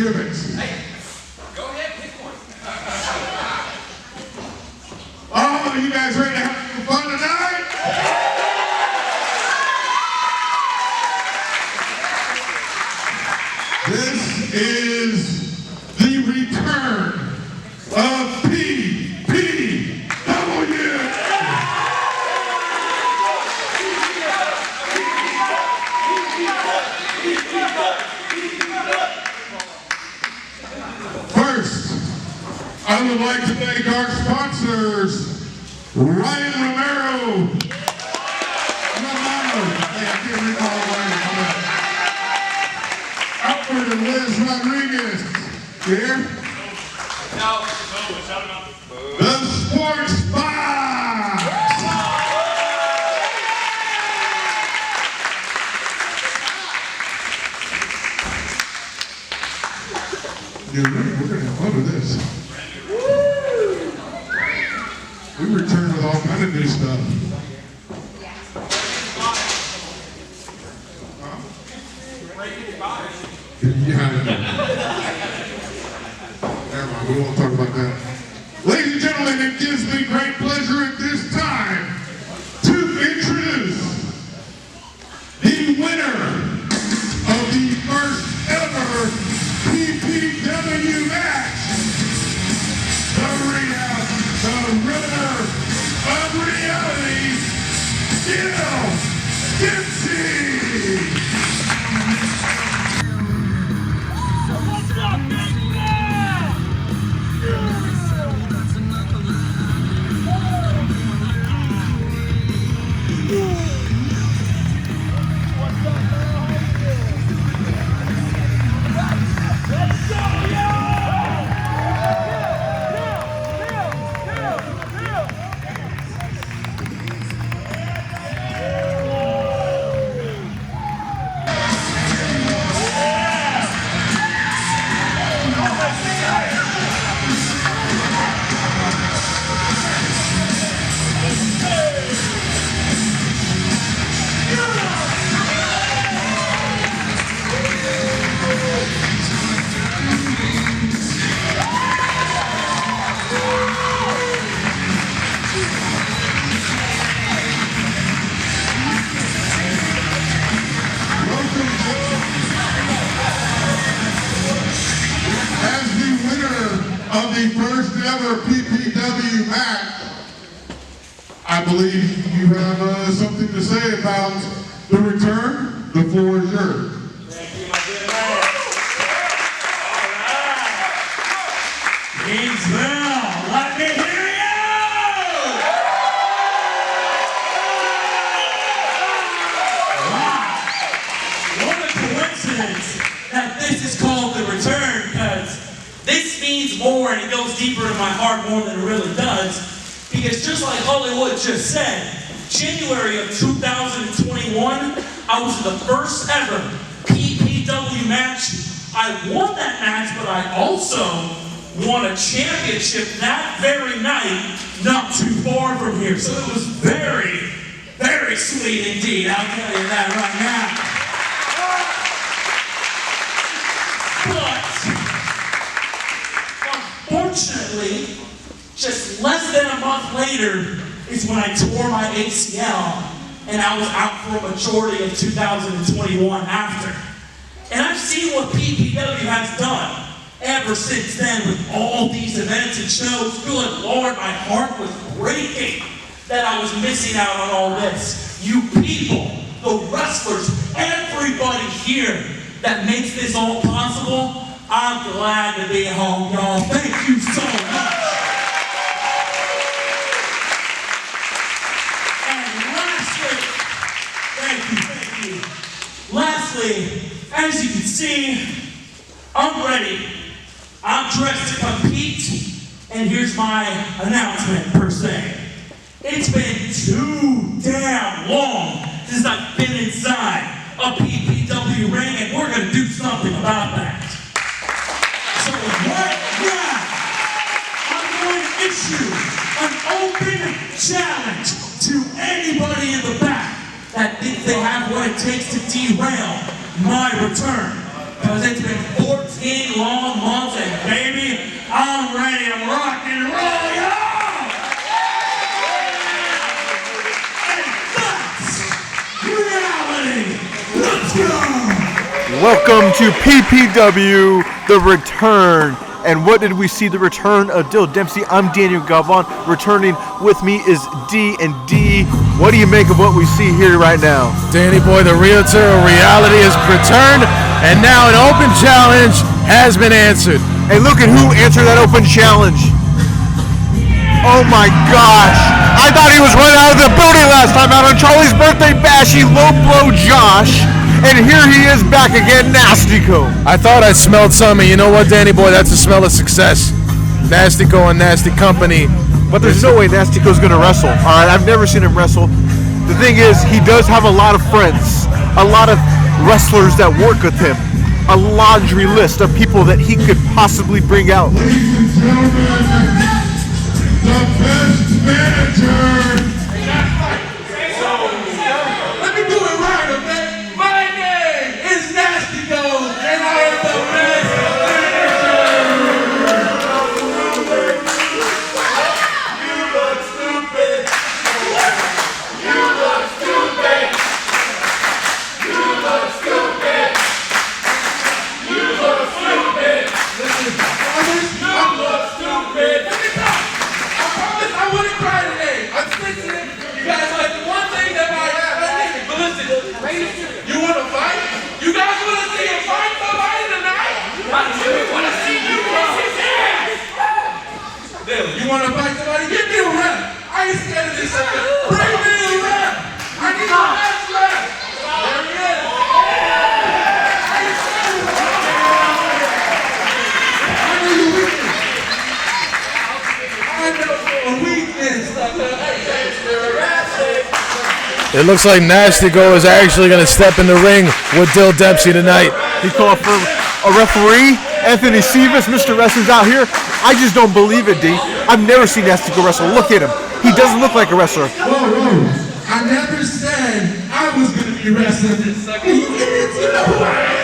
give it. Hey, go ahead, pick one. Oh, you guys ready to have some fun tonight? This is the return of PPW. First, I would like to thank our sponsors, Ryan Romero. Hey, I can't recall Ryan. Alfred and Liz Rodriguez. You here? No. The Sports Box. Dude, we're gonna have fun with this. We return with all kind of new stuff. Yeah. Never mind, we won't talk about that. Ladies and gentlemen, it gives me great pleasure at this time to introduce the winner of the first ever PPW match. The runner of reality, DYL. Of the first ever PPW match, I believe you have something to say about the return. The floor is yours. Thank you, my good man. All right. Gainesville, let me hear you! Wow. What a coincidence that this is called the return, because this means more and it goes deeper in my heart more than it really does. Because just like Hollywood just said, January of 2021, I was in the first ever PPW match. I won that match, but I also won a championship that very night, not too far from here. So it was very, very sweet indeed. I'll tell you that right now. Unfortunately, just less than a month later is when I tore my ACL and I was out for a majority of 2021 after. And I've seen what PPW has done ever since then with all these events and shows. Good Lord, my heart was breaking that I was missing out on all this. You people, the wrestlers, everybody here that makes this all possible, I'm glad to be home, y'all. Thank you so much. And lastly, thank you. Lastly, as you can see, I'm ready. I'm dressed to compete, and here's my announcement per se. It's been too damn long since I've been inside a PPW ring, and we're gonna do something about that. So right now, I'm going to issue an open challenge to anybody in the back that thinks they have what it takes to derail my return. Because it's been 14 long months and baby, I'm ready to rock and roll, y'all! And that's reality! Let's go! Welcome to PPW, The Return. And what did we see? The return of Dill Dempsey. I'm Daniel Galvan. Returning with me is D&D. What do you make of what we see here right now? Danny Boy, the realtor of reality, has returned, and now an open challenge has been answered. Hey, look at who answered that open challenge. Oh my gosh. I thought he was running out of the building last time out on Charlie's birthday bash. He low blow Josh. And here he is back again, Nastico. I thought I smelled something. You know what, Danny Boy? That's a smell of success. Nastico and Nasty Company. But there's no way Nastico's going to wrestle. All right, I've never seen him wrestle. The thing is, he does have a lot of friends, a lot of wrestlers that work with him, a laundry list of people that he could possibly bring out. Ladies and gentlemen, the best manager. Let me do it right, okay? My name is Nastico, and I am the best You look stupid. You look stupid. You look stupid. You look stupid. Listen, I look stupid. Let me talk. I promise I wouldn't cry today. I'm sensitive. You guys like the one thing that but listen, you want to fight? You guys want to see him fight somebody tonight? We want to see you kiss his ass. Dylan, you want to fight somebody? Give me a rep. I ain't scared of this sucker. Bring me a rep. I need a best rep. There he is. I ain't scared of him. I know your weakness. I know your weakness, sucker. It looks like Nastico is actually going to step in the ring with Dill Dempsey tonight. He called for a referee, Anthony Sivas, Mr. Wrestling's out here. I just don't believe it, D. I've never seen Nastico wrestle. Look at him. He doesn't look like a wrestler. Whoa. I never said I was going to be wrestling this sucker. You idiots, you know who I am.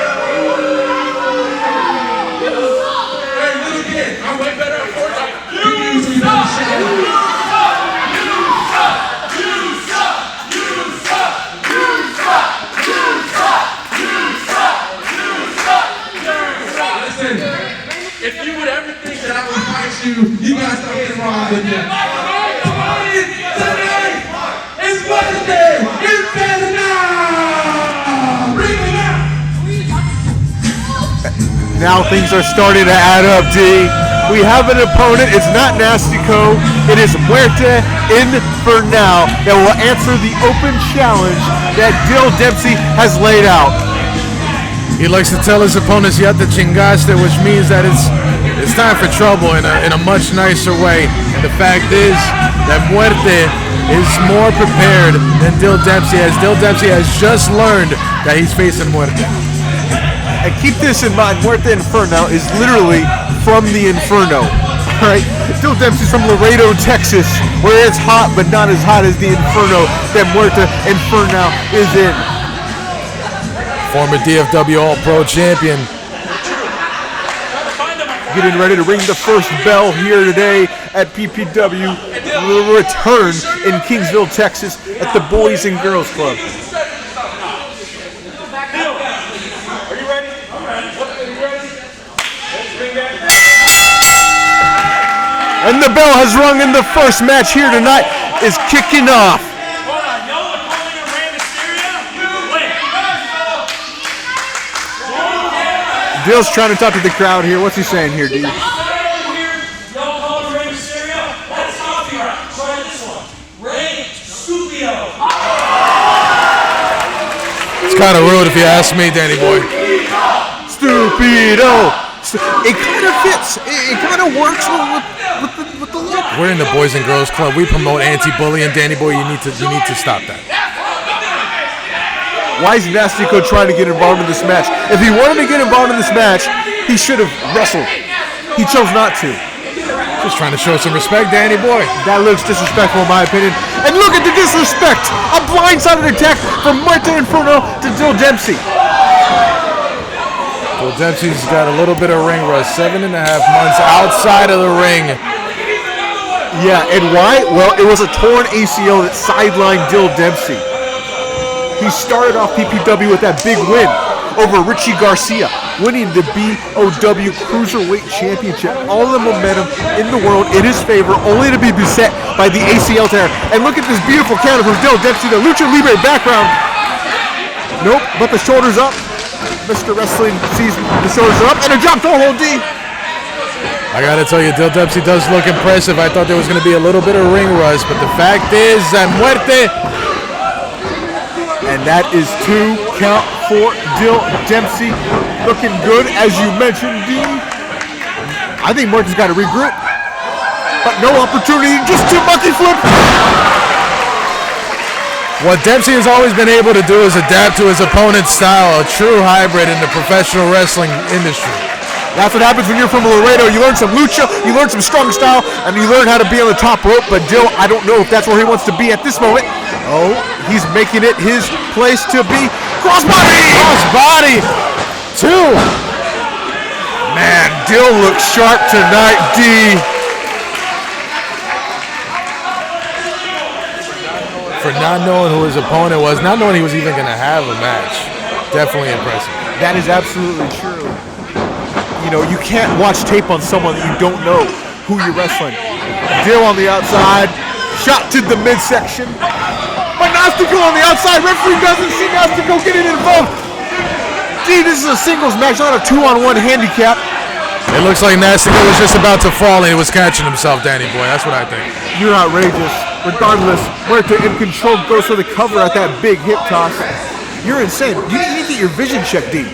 Hey, little kid, I'm way better at Fortnite. You usually don't shit. If you would ever think that I would fight you, you got something wrong with you. Tonight is Wednesday. INFERNAL. Bring it out. Now things are starting to add up, D. We have an opponent. It's not Nastico. It is MUERTE INFERNAL that will answer the open challenge that Dill Dempsey has laid out. He likes to tell his opponents, "Ya te chingaste," which means that it's time for trouble in a much nicer way. And the fact is that MUERTE is more prepared than Dill Dempsey, as Dill Dempsey has just learned that he's facing MUERTE. And keep this in mind, MUERTE INFERNAL is literally from the Inferno. Alright? Dill Dempsey's from Laredo, Texas, where it's hot but not as hot as the Inferno that MUERTE INFERNAL is in. Former DFW All-Pro champion. Getting ready to ring the first bell here today at PPW, the return in Kingsville, Texas at the Boys and Girls Club. Are you ready? I'm ready. Are you ready? Let's bring that. And the bell has rung and the first match here tonight is kicking off. Hold on, y'all are calling him Rey Mysterio? Wait. Dill's trying to talk to the crowd here. What's he saying here, D? Y'all call him Rey Mysterio? That's copyright. Try this one. Rey Stupio. It's kind of rude if you ask me, Danny Boy. Stupido. It kind of fits. It kind of works with the look. We're in the Boys and Girls Club. We promote anti-bullying. Danny Boy, you need to stop that. Why is Nastico trying to get involved in this match? If he wanted to get involved in this match, he should have wrestled. He chose not to. Just trying to show some respect, Danny Boy. That looks disrespectful in my opinion. And look at the disrespect! A blindsided attack from MUERTE INFERNAL to Dill Dempsey. Well, Dempsey's got a little bit of ring rust, 7.5 months outside of the ring. Yeah, and why? Well, it was a torn ACL that sidelined Dill Dempsey. He started off PPW with that big win over Richie Garcia, winning the BOW Cruiserweight Championship. All the momentum in the world in his favor, only to be beset by the ACL tear. And look at this beautiful counter from Dill Dempsey, the Lucha Libre background. Nope, but the shoulders up. Mr. Wrestling sees the shoulders are up, and a drop toe hold D. I gotta tell you, Dill Dempsey does look impressive. I thought there was gonna be a little bit of ring rust, but the fact is that Muerte. And that is 2 count for Dill Dempsey. Looking good, as you mentioned, D. I think Muerte's got to regroup. But no opportunity, just 2 monkey flips. What Dempsey has always been able to do is adapt to his opponent's style, a true hybrid in the professional wrestling industry. That's what happens when you're from Laredo. You learn some lucha, you learn some strong style, and you learn how to be on the top rope. But Dill, I don't know if that's where he wants to be at this moment. Oh, he's making it his place to be. Crossbody! Crossbody! 2! Man, Dill looks sharp tonight, D. For not knowing who his opponent was, not knowing he was even going to have a match. Definitely impressive. That is absolutely true. You know, you can't watch tape on someone that you don't know who you're wrestling. Dill on the outside, shot to the midsection. But Nastico on the outside, referee doesn't see Nastico getting involved. Gee, this is a singles match, not a 2-on-1 handicap. It looks like Nastico was just about to fall and he was catching himself, Danny boy. That's what I think. You're outrageous. Regardless, Muerte in control goes for the cover at that big hip toss. You're insane. You need to get your vision checked, D.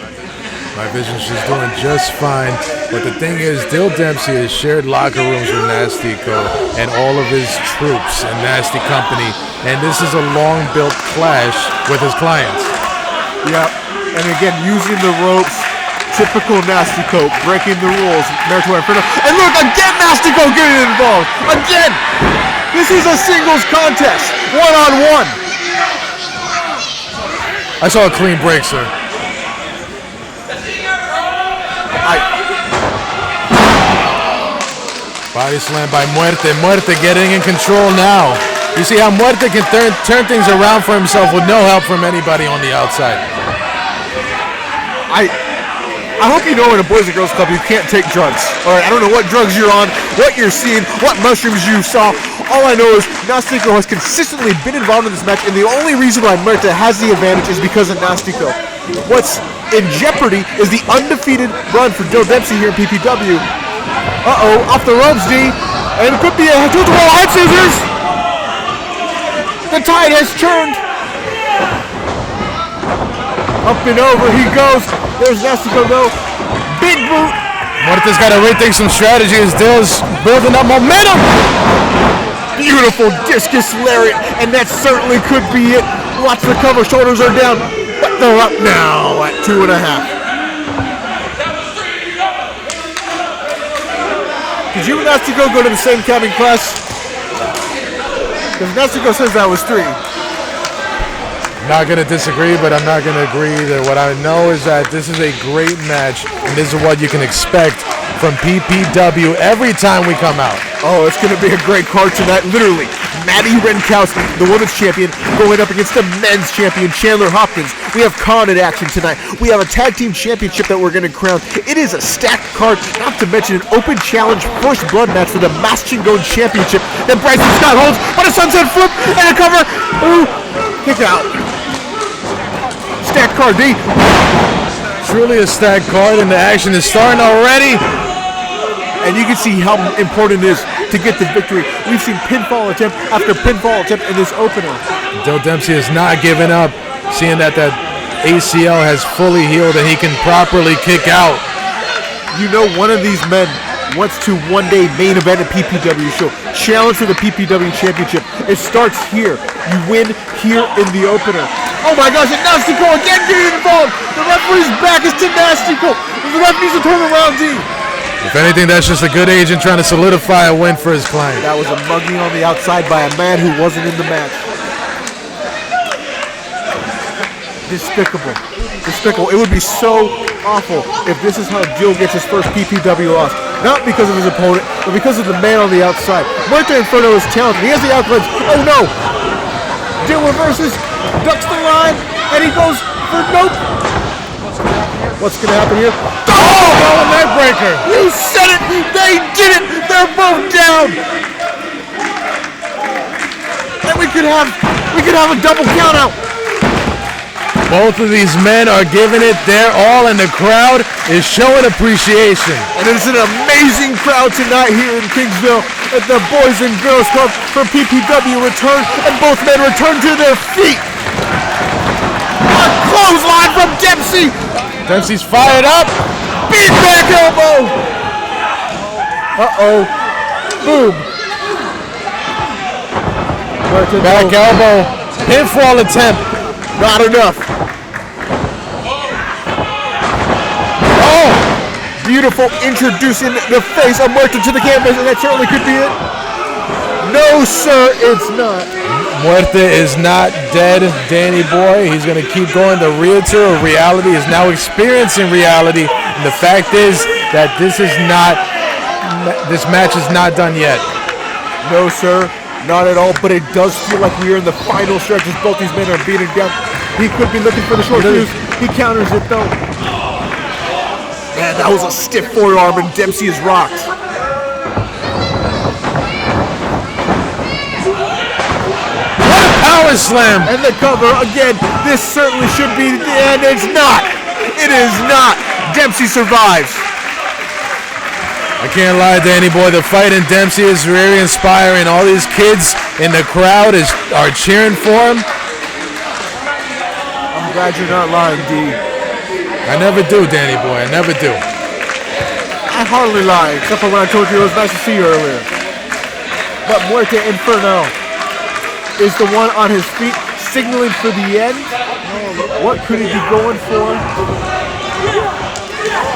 My vision's just doing just fine. But the thing is, Dill Dempsey has shared locker rooms with Nastico and all of his troops and Nasty Company. And this is a long-built clash with his clients. Yep. And again, using the ropes, typical Nastico, breaking the rules. INFERNAL. And look, again Nastico getting involved. Again! This is a singles contest. 1-on-1. I saw a clean break, sir. Body slam by Muerte. Muerte getting in control now. You see how Muerte can turn things around for himself with no help from anybody on the outside. I hope you know in a Boys and Girls Club you can't take drugs. All right, I don't know what drugs you're on, what you're seeing, what mushrooms you saw. All I know is Nastico has consistently been involved in this match, and the only reason why Muerte has the advantage is because of Nastico. What's in jeopardy is the undefeated run for Dill Dempsey here in PPW. Uh-oh, off the ropes, D. And it could be a tilt-a-whirl head scissors. The tide has turned. Up and over he goes. There's Nastico though. Big boot. Muerte's got to rethink some strategy as Dill's building up momentum. Beautiful discus lariat, and that certainly could be it. Watch the cover, shoulders are down, but they're up now at 2.5. Did you and Nastico go to the same counting class? Because Nastico says that was 3. Not going to disagree, but I'm not going to agree that what I know is that this is a great match, and this is what you can expect from PPW every time we come out. Oh, it's going to be a great card tonight, literally. Maddie Renkowski, the women's champion, going up against the men's champion, Chandler Hopkins. We have Khan in action tonight. We have a tag team championship that we're going to crown. It is a stacked card, not to mention an open challenge first blood match for the Maschingon Championship that Bryson Scott holds, but a sunset flip and a cover. Ooh, kick out. Stacked card, D. Truly a stacked card, and the action is starting already. And you can see how important it is to get the victory. We've seen pinfall attempt after pinfall attempt in this opener. Dill Dempsey has not given up, seeing that ACL has fully healed and he can properly kick out. You know one of these men wants to one day main event a PPW show. Challenge for the PPW Championship. It starts here. You win here in the opener. Oh my gosh, and Nastico again getting involved. The referee's back is to Nastico. The ref needs to turn around, D. If anything, that's just a good agent trying to solidify a win for his client. That was a mugging on the outside by a man who wasn't in the match. Despicable. Despicable. It would be so awful if this is how DYL gets his first PPW loss. Not because of his opponent, but because of the man on the outside. Muerte Inferno is talented. He has the outlets. Oh no! DYL reverses, ducks the line, and he goes for nope. What's going to happen here? Oh, neck breaker. You said it! They did it! They're both down! And we could have a double count out. Both of these men are giving it their all, and the crowd is showing appreciation. And it's an amazing crowd tonight here in Kingsville at the Boys and Girls Club for PPW return, and both men return to their feet. A clothesline from Dempsey. Dempsey's fired up. Big back elbow. Uh-oh. Boom. Back elbow. Pinfall attempt. Not enough. Oh! Beautiful introducing the face of Muerte to the canvas, and that certainly could be it. No, sir, it's not. Muerte is not dead, Danny boy. He's going to keep going. The realtor of reality is now experiencing reality. And the fact is that this match is not done yet. No, sir, not at all. But it does feel like we are in the final stretch as both these men are beating down. He could be looking for the short fuse. He counters it, though. Man, that was a stiff forearm, and Dempsey is rocked. Power slam. And the cover again. This certainly should be the end. It's not. It is not. Dempsey survives. I can't lie, Danny boy. The fight in Dempsey is very inspiring. All these kids in the crowd are cheering for him. I'm glad you're not lying, D. I never do, Danny boy. I never do. I hardly lie, except for when I told you it was nice to see you earlier. But Muerte Infernal is the one on his feet, signaling for the end. What could he be going for?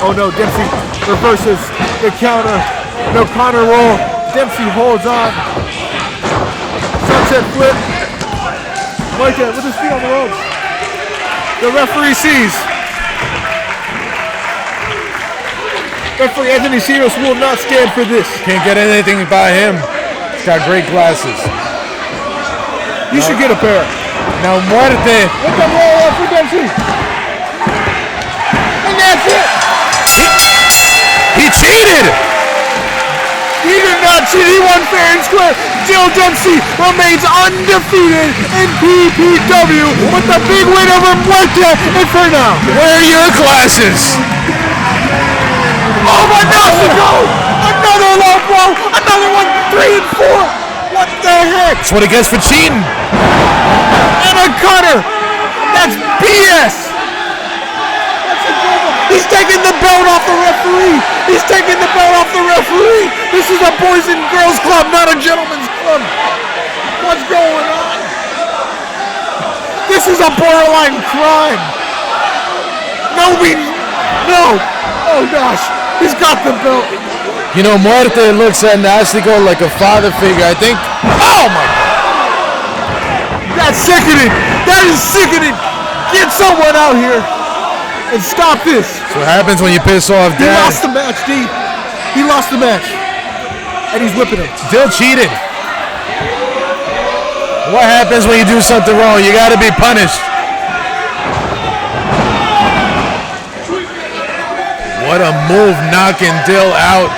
Oh no, Dempsey reverses the counter. No counter roll. Dempsey holds on. Sunset flip. Muerte with his feet on the ropes. The referee sees. Referee Anthony Sirius will not stand for this. Can't get anything by him. He's got great glasses. You should get a pair. Now Muerte. Let them roll up for Dempsey. And that's it. He cheated. He did not cheat. He won fair and square. DYL Dempsey remains undefeated in PPW with the big win over Muerte Infernal. Where are your glasses? Oh my Nastico! Another low blow! Another one! 3 and 4! What the heck? That's what he gets for cheating. And a cutter! That's BS! He's taking the belt off the referee! He's taking the belt off the referee! This is a boys and girls club, not a gentleman's club! What's going on? This is a borderline crime! No! Oh gosh! He's got the belt! You know, Muerte looks at Nastico like a father figure. I think. Oh my God! That's sickening! That is sickening! Get someone out here and stop this! That's what happens when you piss off He Dad. lost the match, D. He lost the match. And he's whipping him. Still cheated. What happens when you do something wrong? You got to be punished. What a move, knocking DYL out.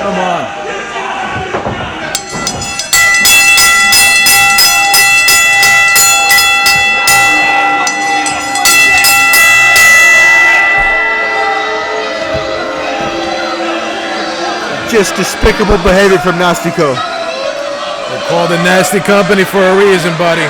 Come on. Just despicable behavior from Nastico. They called the Nasty Company for a reason, buddy.